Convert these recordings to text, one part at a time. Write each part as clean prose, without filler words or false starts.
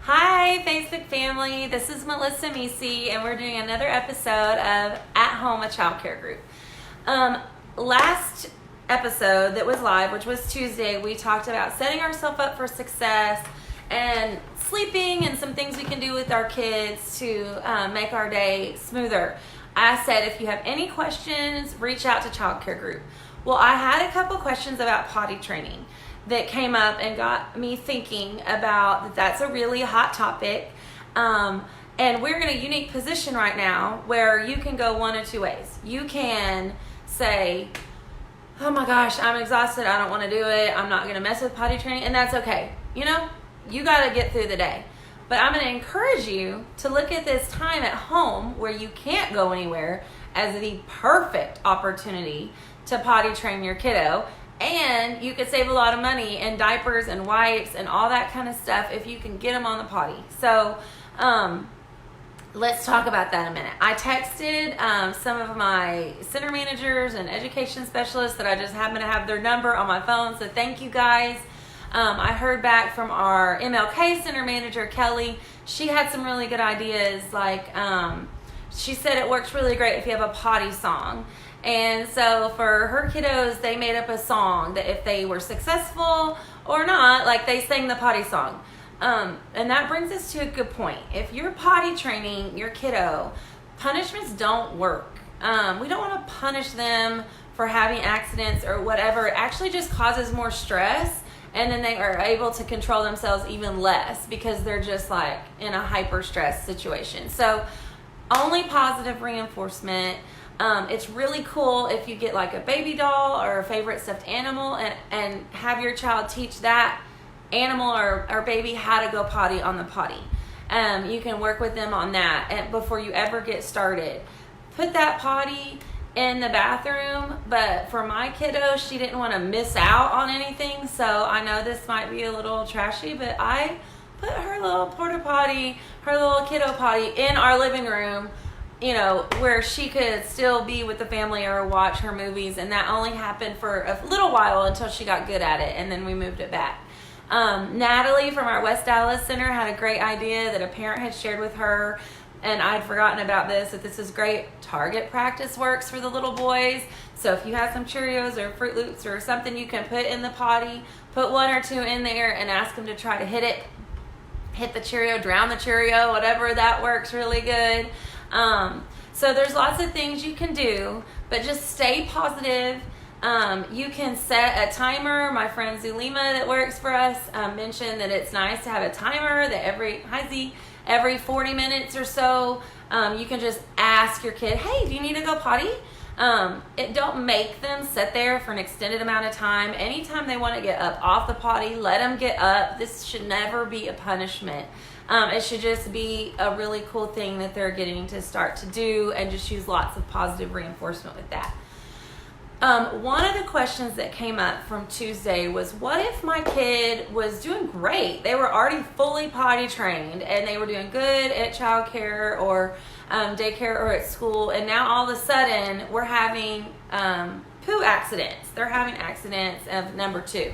Hi, Facebook family. This is Melissa Misi, and we're doing another episode of At Home, a Child Care Group. Last episode that was live, which was Tuesday, we talked about setting ourselves up for success and sleeping and some things we can do with our kids to make our day smoother. I said if you have any questions, reach out to Child Care Group. Well, I had a couple questions about potty training that came up and got me thinking about that's a really hot topic. And we're in a unique position right now where you can go one of two ways. You can say, oh my gosh, I'm exhausted, I don't want to do it, I'm not going to mess with potty training, and that's okay. You know, you got to get through the day. But I'm going to encourage you to look at this time at home where you can't go anywhere as the perfect opportunity to potty train your kiddo. And you could save a lot of money in diapers and wipes and all that kind of stuff if you can get them on the potty. So let's talk about that in a minute. I texted some of my center managers and education specialists that I just happen to have their number on my phone. So thank you guys. I heard back from our MLK center manager, Kelly. She had some really good ideas. Like she said it works really great if you have a potty song. And so for her kiddos, they made up a song that if they were successful or not, like they sang the potty song. And that brings us to a good point. If you're potty training your kiddo, punishments don't work. We don't want to punish them for having accidents or whatever. It actually just causes more stress, and then they are able to control themselves even less because they're just like in a hyper stress situation. So only positive reinforcement. It's really cool if you get like a baby doll or a favorite stuffed animal and have your child teach that animal or baby how to go potty on the potty. You can work with them on that and before you ever get started. Put that potty in the bathroom, but for my kiddo, she didn't want to miss out on anything, so I know this might be a little trashy, but I put her little porta potty, her little kiddo potty in our living room, you know, where she could still be with the family or watch her movies. And that only happened for a little while until she got good at it. And then we moved it back. Natalie from our West Dallas Center had a great idea that a parent had shared with her. And I'd forgotten about this, that this is great. Target practice works for the little boys. So if you have some Cheerios or Fruit Loops or something you can put in the potty, put one or two in there and ask them to try to hit it. Hit the Cheerio, drown the Cheerio, whatever, that works really good. So there's lots of things you can do, but just stay positive. You can set a timer. My friend Zulima that works for us mentioned that it's nice to have a timer that every 40 minutes or so, you can just ask your kid, hey, do you need to go potty? Don't make them sit there for an extended amount of time. Anytime they want to get up off the potty, let them get up. This should never be a punishment. It should just be a really cool thing that they're getting to start to do, and just use lots of positive reinforcement with that. One of the questions that came up from Tuesday was, what if my kid was doing great? They were already fully potty trained and they were doing good at childcare or daycare or at school, and now all of a sudden we're having poo accidents. They're having accidents of number 2.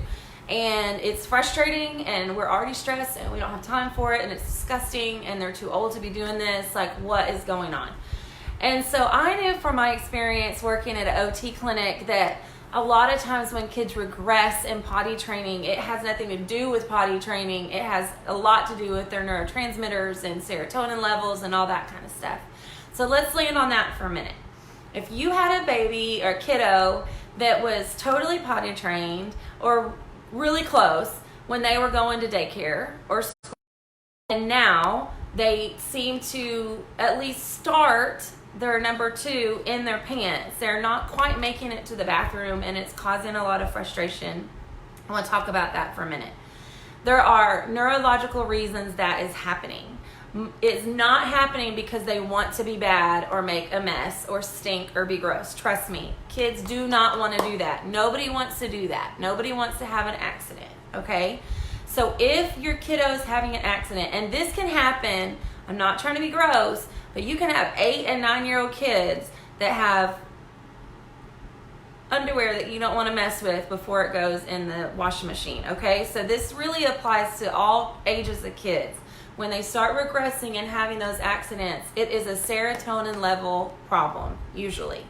And it's frustrating, and we're already stressed, and we don't have time for it, and it's disgusting, and they're too old to be doing this. Like, what is going on? And so I knew from my experience working at an OT clinic that a lot of times when kids regress in potty training, it has nothing to do with potty training. It has a lot to do with their neurotransmitters and serotonin levels and all that kind of stuff. So let's land on that for a minute. If you had a baby or kiddo that was totally potty trained or really close when they were going to daycare or school, and now they seem to at least start their number 2 in their pants. They're not quite making it to the bathroom, and it's causing a lot of frustration. I want to talk about that for a minute. There are neurological reasons that is happening. It's not happening because they want to be bad or make a mess or stink or be gross. Trust me, kids do not want to do that. Nobody wants to do that. Nobody wants to have an accident, okay? So if your kiddo's having an accident, and this can happen, I'm not trying to be gross, but you can have 8 and 9-year-old kids that have underwear that you don't want to mess with before it goes in the washing machine, okay? So this really applies to all ages of kids. when they start regressing and having those accidents, it is a serotonin level problem, usually.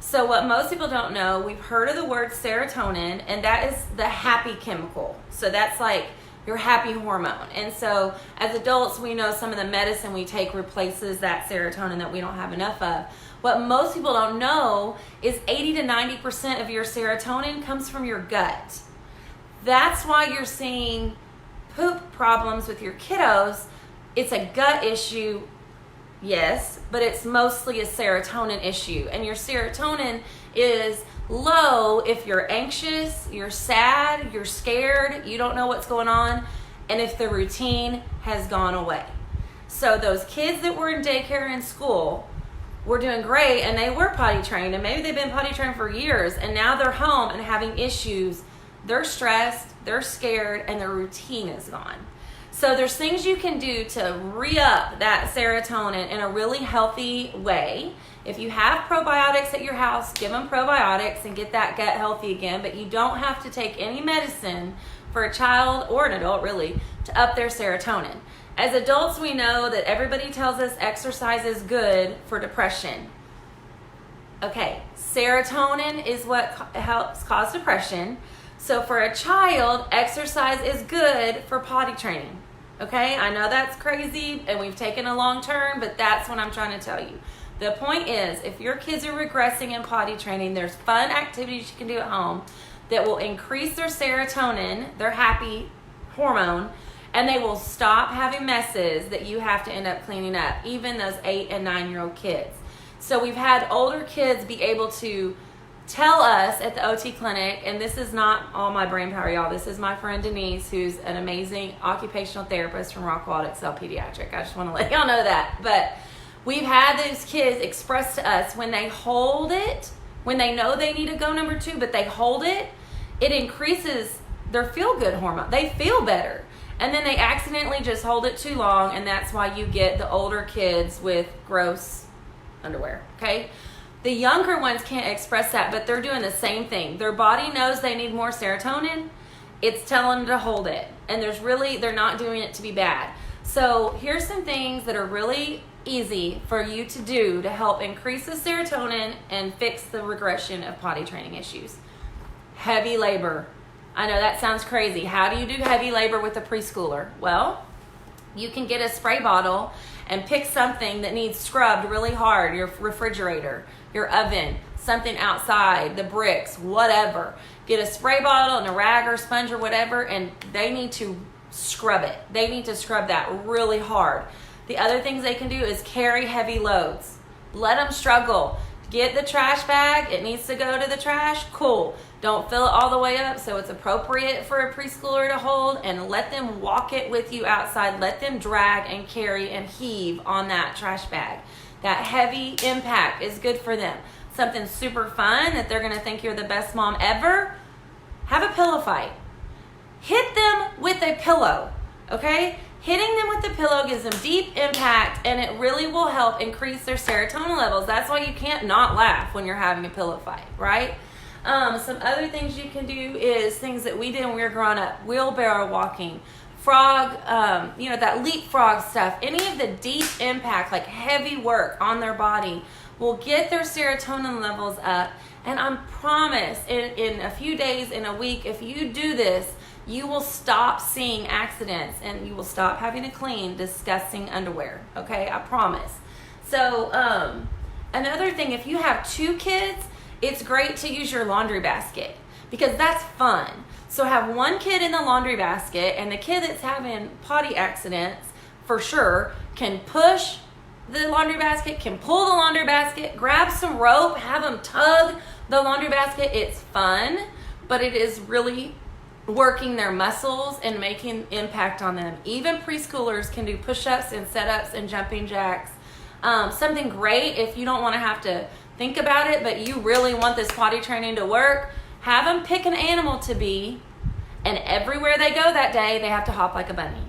So what most people don't know, we've heard of the word serotonin, and that is the happy chemical. So that's like your happy hormone. And so as adults, we know some of the medicine we take replaces that serotonin that we don't have enough of. What most people don't know is 80 to 90% of your serotonin comes from your gut. That's why you're seeing poop problems with your kiddos. It's a gut issue, yes, but it's mostly a serotonin issue. And your serotonin is low if you're anxious, you're sad, you're scared, you don't know what's going on, and if the routine has gone away. So those kids that were in daycare and school were doing great, and they were potty trained, and maybe they've been potty trained for years, and now they're home and having issues. They're stressed, they're scared, and their routine is gone. So there's things you can do to re-up that serotonin in a really healthy way. If you have probiotics at your house, give them probiotics and get that gut healthy again. But you don't have to take any medicine for a child or an adult, really, to up their serotonin. As adults, we know that everybody tells us exercise is good for depression. Okay, serotonin is what helps cause depression. So for a child, exercise is good for potty training. Okay, I know that's crazy and we've taken a long turn, but that's what I'm trying to tell you. The point is, if your kids are regressing in potty training, there's fun activities you can do at home that will increase their serotonin, their happy hormone, and they will stop having messes that you have to end up cleaning up, even those 8 and 9-year-old kids. So we've had older kids be able to tell us at the OT clinic, and this is not all my brain power, y'all. This is my friend Denise, who's an amazing occupational therapist from Rockwell Excel Pediatric. I just want to let y'all know that. But we've had those kids express to us when they hold it, when they know they need to go number 2, but they hold it, it increases their feel-good hormone. They feel better. And then they accidentally just hold it too long, and that's why you get the older kids with gross underwear, okay? The younger ones can't express that, but they're doing the same thing. Their body knows they need more serotonin. It's telling them to hold it. And they're not doing it to be bad. So here's some things that are really easy for you to do to help increase the serotonin and fix the regression of potty training issues. Heavy labor. I know that sounds crazy. How do you do heavy labor with a preschooler? Well, you can get a spray bottle and pick something that needs scrubbed really hard, your refrigerator, your oven, something outside, the bricks, whatever. Get a spray bottle and a rag or sponge or whatever, and they need to scrub it. They need to scrub that really hard. The other things they can do is carry heavy loads. Let them struggle. Get the trash bag. It needs to go to the trash. Cool. Don't fill it all the way up so it's appropriate for a preschooler to hold, and let them walk it with you outside. Let them drag and carry and heave on that trash bag. That heavy impact is good for them. Something super fun that they're going to think you're the best mom ever. Have a pillow fight. Hit them with a pillow, okay? Hitting them with the pillow gives them deep impact, and it really will help increase their serotonin levels. That's why you can't not laugh when you're having a pillow fight, right? Some other things you can do is things that we did when we were growing up. Wheelbarrow walking, frog, that leapfrog stuff. Any of the deep impact, like heavy work on their body, will get their serotonin levels up. And I promise, in a few days, in a week, if you do this, you will stop seeing accidents and you will stop having to clean disgusting underwear. Okay, I promise. So another thing, if you have 2 kids, it's great to use your laundry basket because that's fun. So have one kid in the laundry basket, and the kid that's having potty accidents for sure can push the laundry basket, can pull the laundry basket, grab some rope, have them tug the laundry basket. It's fun, but it is really working their muscles and making impact on them. Even preschoolers can do push-ups and set-ups and jumping jacks. Something great if you don't want to have to think about it, but you really want this potty training to work, have them pick an animal to be, and everywhere they go that day, they have to hop like a bunny.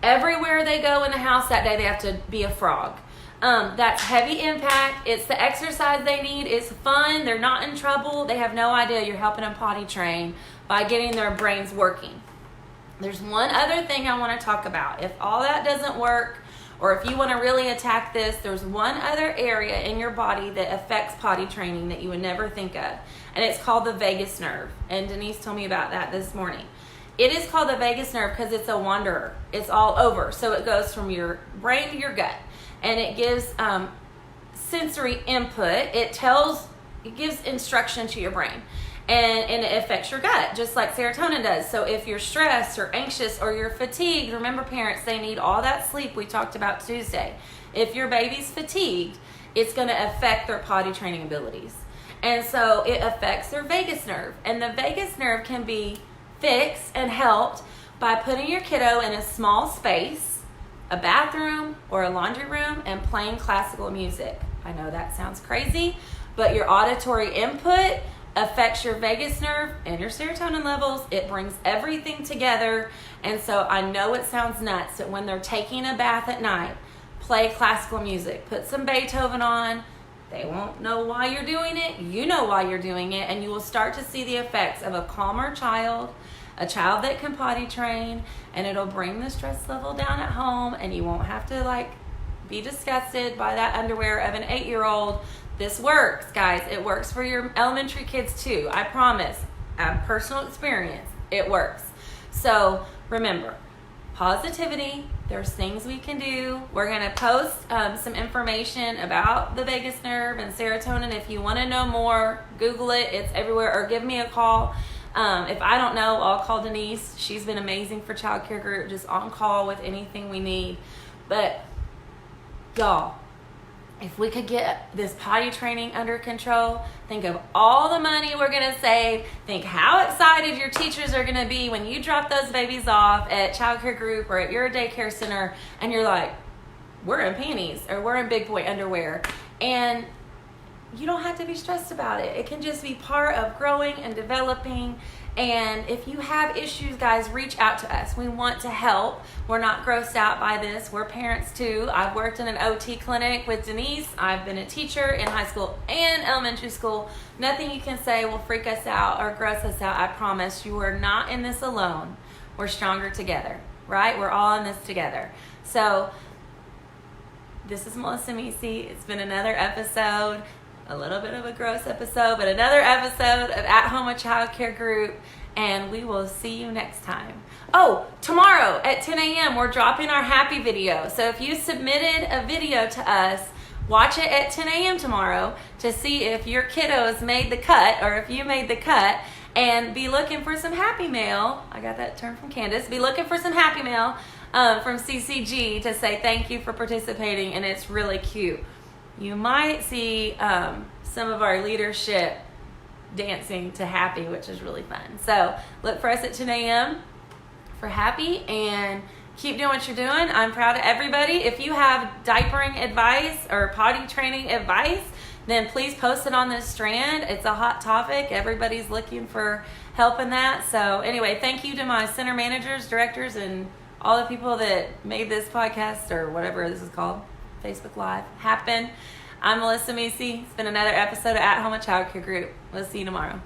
Everywhere they go in the house that day, they have to be a frog. That's heavy impact. It's the exercise they need. It's fun. They're not in trouble. They have no idea you're helping them potty train by getting their brains working. There's one other thing I want to talk about. If all that doesn't work, or if you want to really attack this, there's one other area in your body that affects potty training that you would never think of. And it's called the vagus nerve. And Denise told me about that this morning. It is called the vagus nerve because it's a wanderer. It's all over. So it goes from your brain to your gut. And it gives sensory input. It gives instruction to your brain. And it affects your gut, just like serotonin does. So if you're stressed or anxious or you're fatigued, remember parents, they need all that sleep we talked about Tuesday. If your baby's fatigued, it's going to affect their potty training abilities. And so it affects their vagus nerve. And the vagus nerve can be fixed and helped by putting your kiddo in a small space, a bathroom or a laundry room, and playing classical music. I know that sounds crazy, but your auditory input affects your vagus nerve and your serotonin levels. It brings everything together. And so I know it sounds nuts, but when they're taking a bath at night, play classical music, put some Beethoven on. They won't know why you're doing it. You know why you're doing it, and you will start to see the effects of a calmer child, a child that can potty train, and it'll bring the stress level down at home, and you won't have to be disgusted by that underwear of an 8-year-old. This works, guys. It works for your elementary kids too. I promise. I have personal experience. It works. So remember, positivity. There's things we can do. We're going to post some information about the vagus nerve and serotonin. If you want to know more, Google it. It's everywhere. Or give me a call. If I don't know, I'll call Denise. She's been amazing for Child Care Group, just on call with anything we need. But y'all, if we could get this potty training under control, think of all the money we're going to save. Think how excited your teachers are going to be when you drop those babies off at Child Care Group or at your daycare center, and you're like, we're in panties or we're in big boy underwear. And you don't have to be stressed about it. It can just be part of growing and developing. And if you have issues, guys, reach out to us. We want to help. We're not grossed out by this. We're parents too. I've worked in an OT clinic with Denise. I've been a teacher in high school and elementary school. Nothing you can say will freak us out or gross us out. I promise you are not in this alone. We're stronger together, right? We're all in this together. So this is Melissa Misi. It's been another episode. A little bit of a gross episode, but another episode of At Home with Child Care Group, and we will see you next time. Oh, tomorrow at 10 a.m. we're dropping our happy video. So if you submitted a video to us, watch it at 10 a.m. tomorrow to see if your kiddos made the cut or if you made the cut, and be looking for some happy mail. I got that term from Candace. Be looking for some happy mail from CCG to say thank you for participating, and it's really cute. You might see some of our leadership dancing to Happy, which is really fun. So look for us at 10 a.m. for Happy, and keep doing what you're doing. I'm proud of everybody. If you have diapering advice or potty training advice, then please post it on this strand. It's a hot topic. Everybody's looking for help in that. So anyway, thank you to my center managers, directors, and all the people that made this podcast, or whatever this is called, Facebook Live, happen. I'm Melissa Misi. It's been another episode of At Home with Child Care Group. We'll see you tomorrow.